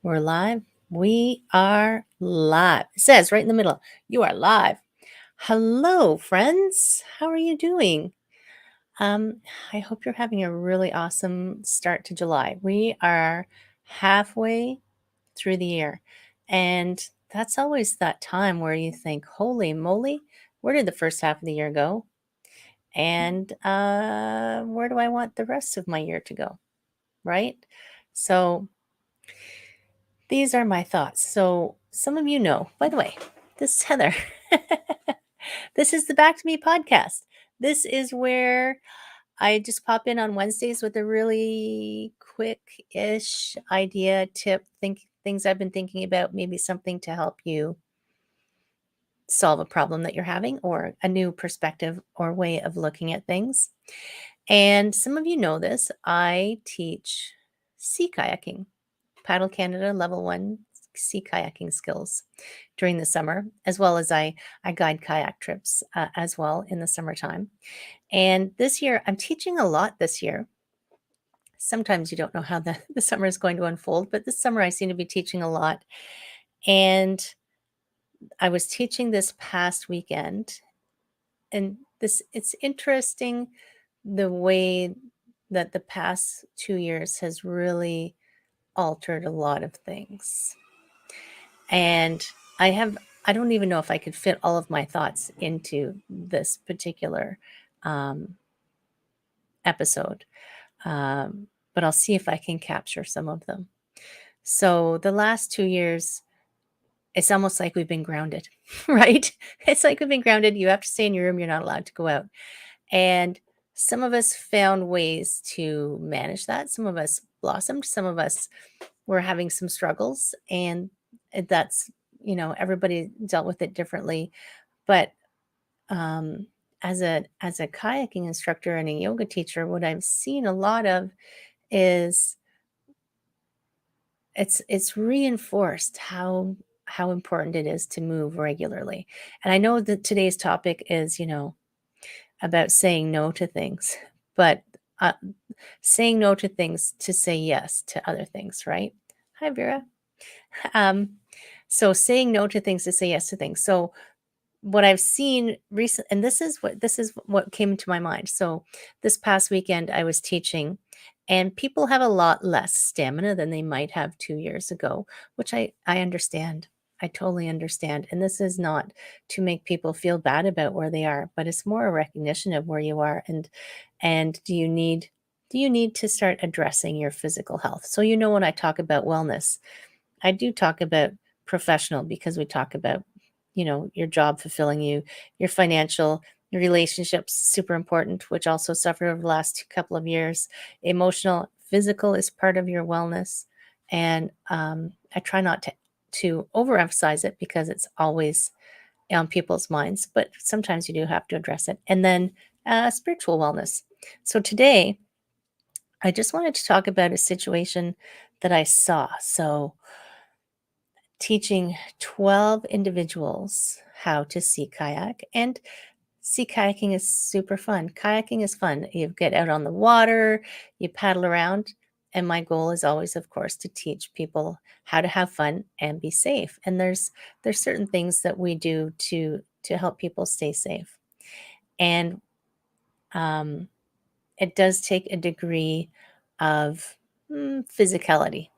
We're live. We are live. It says right in the middle, you are live. Hello, friends. How are you doing? Um, I hope you're having a really awesome start to July. We are halfway through the year, and that's always that time where you think, holy moly, where did the first half of the year go? And where do I want the rest of my year to go? Right? So, these are my thoughts. So, some of you know, by the way, this is Heather. This is the Back to Me podcast. This is where I just pop in on Wednesdays with a really quick ish idea, tip, things I've been thinking about, maybe something to help you solve a problem that you're having or a new perspective or way of looking at things. And some of you know this, I teach sea kayaking. Paddle Canada Level 1 sea kayaking skills during the summer, as well as I guide kayak trips as well in the summertime. And this year, I'm teaching a lot this year. Sometimes you don't know how the summer is going to unfold, but this summer I seem to be teaching a lot. And I was teaching this past weekend, and it's interesting the way that the past 2 years has really altered a lot of things. And I don't even know if I could fit all of my thoughts into this particular um, episode, but I'll see if I can capture some of them. So the last 2 years, it's almost like we've been grounded, right? It's like we've been grounded. You have to stay in your room. You're not allowed to go out. And some of us found ways to manage that. Some of us blossomed. Some of us were having some struggles. And that's, everybody dealt with it differently. But um, as a kayaking instructor and a yoga teacher, what I've seen a lot of is it's reinforced how important it is to move regularly. And I know that today's topic is, about saying no to things, but uh, saying no to things to say yes to other things, right? Hi, Vera. Um, so saying no to things to say yes to things. So what I've seen recent, and this is what came to my mind. So this past weekend I was teaching, and people have a lot less stamina than they might have 2 years ago, which I understand. I totally understand. And this is not to make people feel bad about where they are, but it's more a recognition of where you are, and do you need to start addressing your physical health? So when I talk about wellness, I do talk about professional because we talk about, your job fulfilling you, your financial, your relationships, super important, which also suffered over the last couple of years. Emotional, physical is part of your wellness. And I try not to overemphasize it because it's always on people's minds, but sometimes you do have to address it. And then spiritual wellness. So today, I just wanted to talk about a situation that I saw. So, teaching 12 individuals how to sea kayak. And sea kayaking is super fun. Kayaking is fun. You get out on the water, you paddle around. And my goal is always, of course, to teach people how to have fun and be safe. And there's certain things that we do to help people stay safe. And um, it does take a degree of physicality.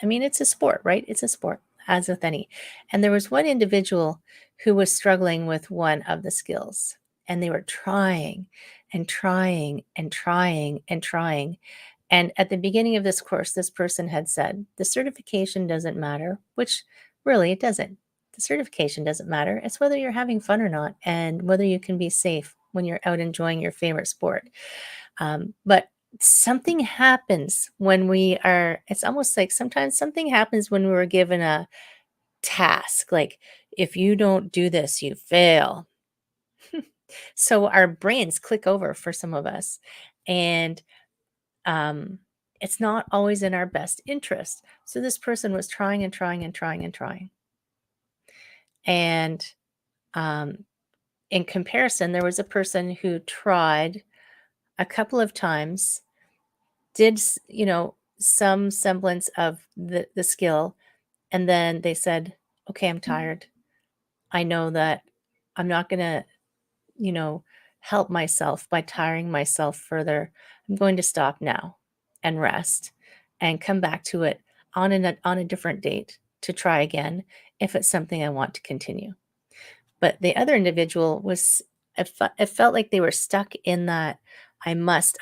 I mean, it's a sport, right? It's a sport, as with any. And there was one individual who was struggling with one of the skills, and they were trying and trying and trying and trying. And at the beginning of this course, this person had said, the certification doesn't matter, which really it doesn't. The certification doesn't matter. It's whether you're having fun or not, and whether you can be safe when you're out enjoying your favorite sport. But something happens when we are, it's almost like sometimes something happens when we're given a task, like if you don't do this, you fail. So our brains click over for some of us. And um, it's not always in our best interest. So this person was trying and trying and trying and trying. And um, in comparison, there was a person who tried a couple of times, did some semblance of the skill, And then they said, okay, I'm tired. I know that I'm not going to, you know, help myself by tiring myself further. I'm going to stop now and rest and come back to it on a different date to try again if it's something I want to continue. But the other individual was, it felt like they were stuck in that I must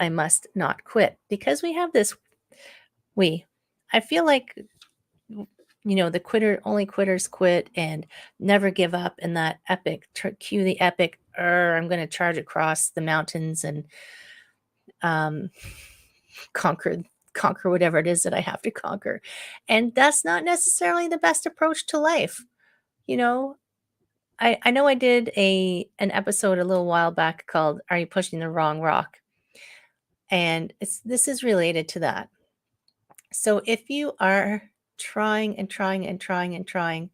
not quit, because we have this, we, I feel like, the only quitters quit and never give up, and that epic, cue the epic, I'm going to charge across the mountains and um, conquer conquer whatever it is that I have to conquer. And that's not necessarily the best approach to life. You know, I know I did an episode a little while back called "Are You Pushing the Wrong Rock?" And this is related to that. So if you are trying and trying and trying and trying,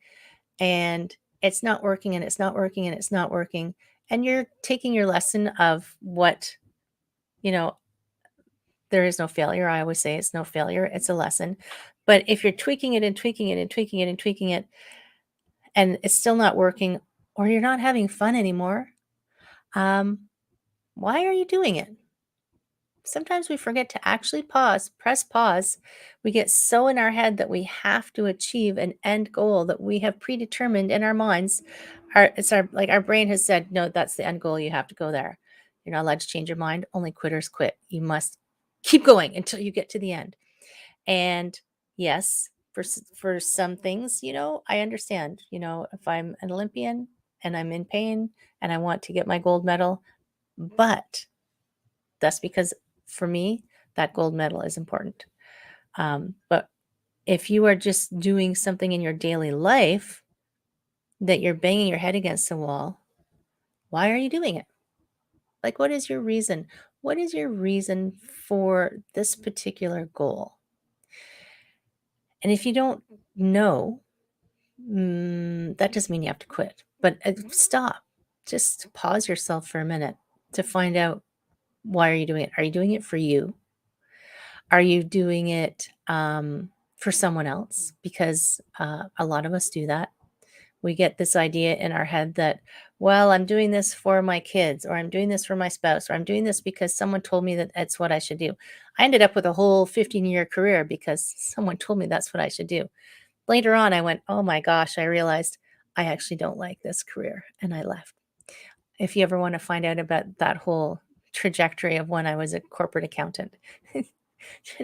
and it's not working and it's not working and it's not working, and you're taking your lesson of what, you know, there is no failure. I always say it's no failure, it's a lesson. But if you're tweaking it and tweaking it and tweaking it and tweaking it, and it's still not working, or you're not having fun anymore, um, why are you doing it? Sometimes we forget to actually press pause. We get so in our head that we have to achieve an end goal that we have predetermined in our minds. Our brain has said, no, that's the end goal. You have to go there. You're not allowed to change your mind. Only quitters quit. You must keep going until you get to the end. And yes, for some things, I understand. If I'm an Olympian and I'm in pain and I want to get my gold medal, but that's because for me, that gold medal is important. But if you are just doing something in your daily life that you're banging your head against the wall, why are you doing it? Like, what is your reason? What is your reason for this particular goal? And if you don't know, that doesn't mean you have to quit, but stop. Just pause yourself for a minute to find out, why are you doing it? Are you doing it for you? Are you doing it for someone else? Because a lot of us do that. We get this idea in our head that, well, I'm doing this for my kids, or I'm doing this for my spouse, or I'm doing this because someone told me that that's what I should do. I ended up with a whole 15-year career because someone told me that's what I should do. Later on, I went, oh my gosh, I realized I actually don't like this career, and I left. If you ever want to find out about that whole trajectory of when I was a corporate accountant,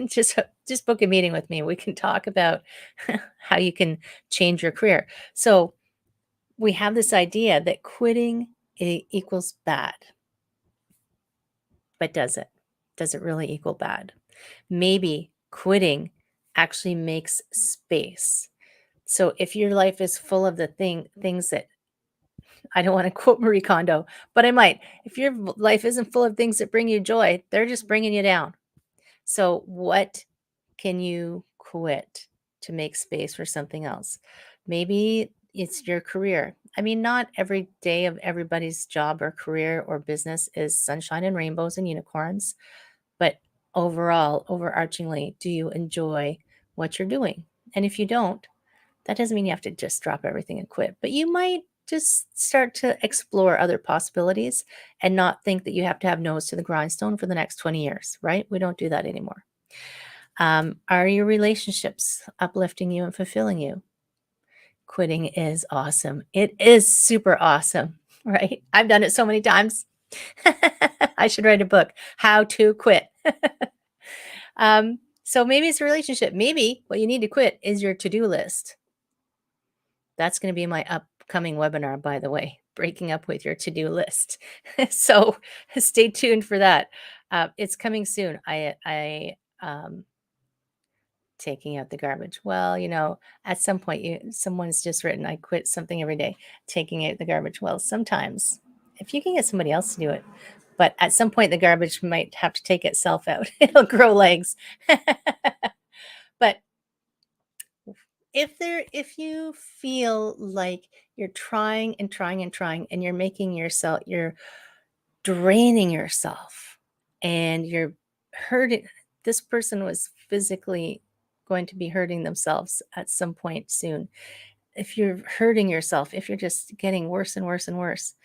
just book a meeting with me. We can talk about how you can change your career. So we have this idea that quitting equals bad. But does it? Does it really equal bad? Maybe quitting actually makes space. So if your life is full of the things that, I don't want to quote Marie Kondo, but I might. If your life isn't full of things that bring you joy, they're just bringing you down. So what can you quit to make space for something else? Maybe it's your career. I mean, not every day of everybody's job or career or business is sunshine and rainbows and unicorns, but overall, overarchingly, do you enjoy what you're doing? And if you don't, that doesn't mean you have to just drop everything and quit, but you might just start to explore other possibilities and not think that you have to have nose to the grindstone for the next 20 years, right? We don't do that anymore. Are your relationships uplifting you and fulfilling you? Quitting is awesome. It is super awesome, right? I've done it so many times. I should write a book, How to Quit. So maybe it's a relationship. Maybe what you need to quit is your to-do list. That's going to be my upcoming webinar, by the way, breaking up with your to-do list. So stay tuned for that. It's coming soon. Taking out the garbage. Well, at some point, someone's just written, I quit something every day, taking out the garbage. Well, sometimes if you can get somebody else to do it, but at some point the garbage might have to take itself out. It'll grow legs. But if you feel like you're trying and trying and trying, and you're draining yourself, and you're hurting, this person was physically going to be hurting themselves at some point soon. If you're hurting yourself, if you're just getting worse and worse and worse,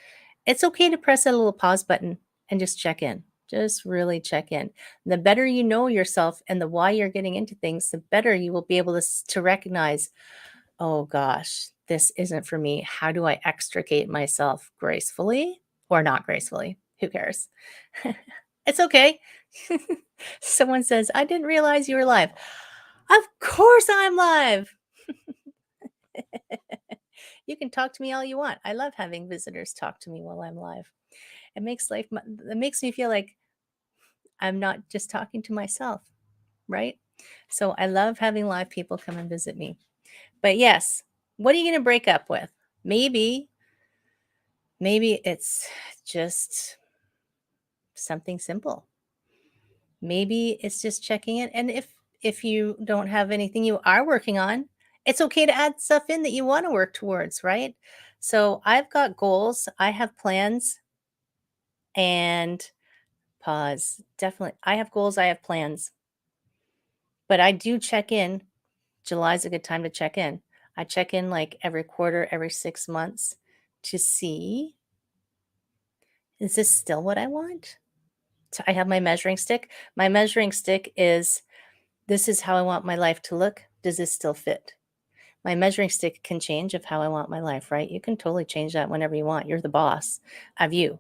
it's okay to press that little pause button and just check in. Just really check in. The better you know yourself and the why you're getting into things, the better you will be able to recognize, oh gosh, this isn't for me. How do I extricate myself gracefully or not gracefully? Who cares? It's okay. Someone says, I didn't realize you were live. Of course I'm live. You can talk to me all you want. I love having visitors talk to me while I'm live. It makes me feel like I'm not just talking to myself, right? So I love having live people come and visit me. But yes, what are you going to break up with? Maybe it's just something simple. Maybe it's just checking in. And if you don't have anything you are working on, it's okay to add stuff in that you want to work towards, right? So I've got goals, I have plans, and pause. Definitely. I have goals, I have plans. But I do check in. July's a good time to check in. I check in like every quarter, every 6 months to see, is this still what I want? So I have my measuring stick. My measuring stick is, this is how I want my life to look. Does this still fit? My measuring stick can change of how I want my life, right? You can totally change that whenever you want. You're the boss of you.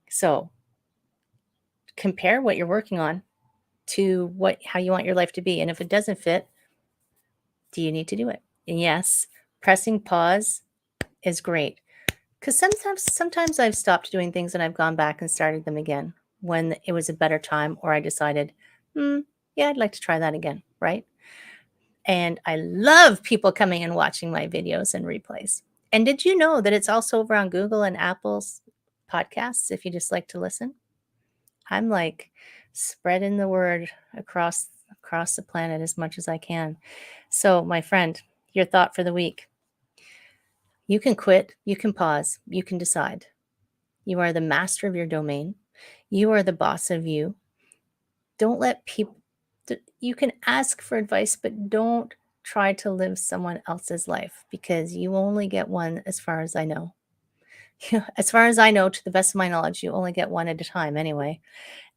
So compare what you're working on to how you want your life to be. And if it doesn't fit, do you need to do it? And yes, pressing pause is great. Because sometimes I've stopped doing things and I've gone back and started them again when it was a better time, or I decided, yeah, I'd like to try that again, right? And I love people coming and watching my videos and replays. And did you know that it's also over on Google and Apple's podcasts if you just like to listen? I'm like spreading the word across the planet as much as I can. So, my friend, your thought for the week. You can quit, you can pause, you can decide. You are the master of your domain. You are the boss of you. Don't let people, you can ask for advice, but don't try to live someone else's life, because you only get one, as far as I know. As far as I know, to the best of my knowledge, you only get one at a time anyway.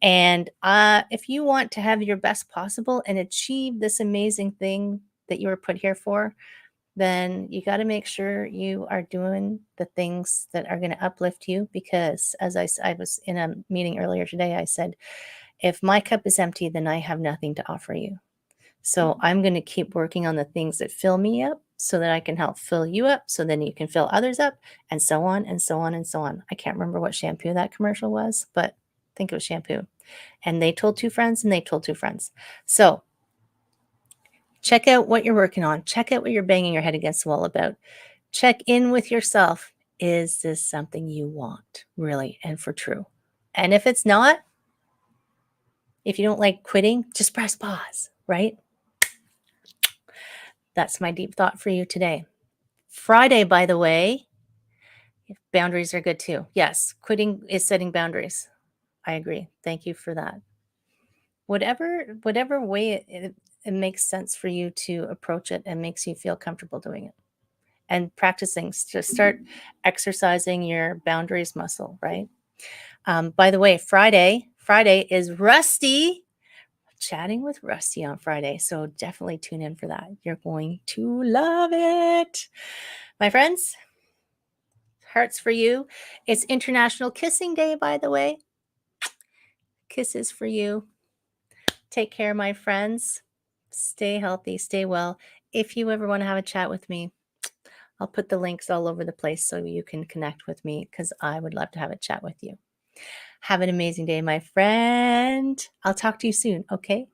And if you want to have your best possible and achieve this amazing thing that you were put here for, then you got to make sure you are doing the things that are going to uplift you. Because as I was in a meeting earlier today, I said, if my cup is empty, then I have nothing to offer you. So I'm going to keep working on the things that fill me up so that I can help fill you up, so then you can fill others up, and so on and so on and so on. I can't remember what shampoo that commercial was, but I think it was shampoo. And they told two friends and they told two friends. So check out what you're working on. Check out what you're banging your head against the wall about. Check in with yourself. Is this something you want, really, and for true? And if it's not, if you don't like quitting, just press pause, right? That's my deep thought for you today. Friday, by the way, boundaries are good too. Yes, quitting is setting boundaries. I agree. Thank you for that. Whatever way it makes sense for you to approach it and makes you feel comfortable doing it. And practicing, to start exercising your boundaries muscle, right? By the way, Friday is Rusty, chatting with Rusty on Friday. So definitely tune in for that. You're going to love it. My friends, hearts for you. It's International Kissing Day, by the way. Kisses for you. Take care, my friends. Stay healthy, stay well. If you ever want to have a chat with me, I'll put the links all over the place so you can connect with me, because I would love to have a chat with you. Have an amazing day, my friend. I'll talk to you soon, okay?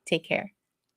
Take care.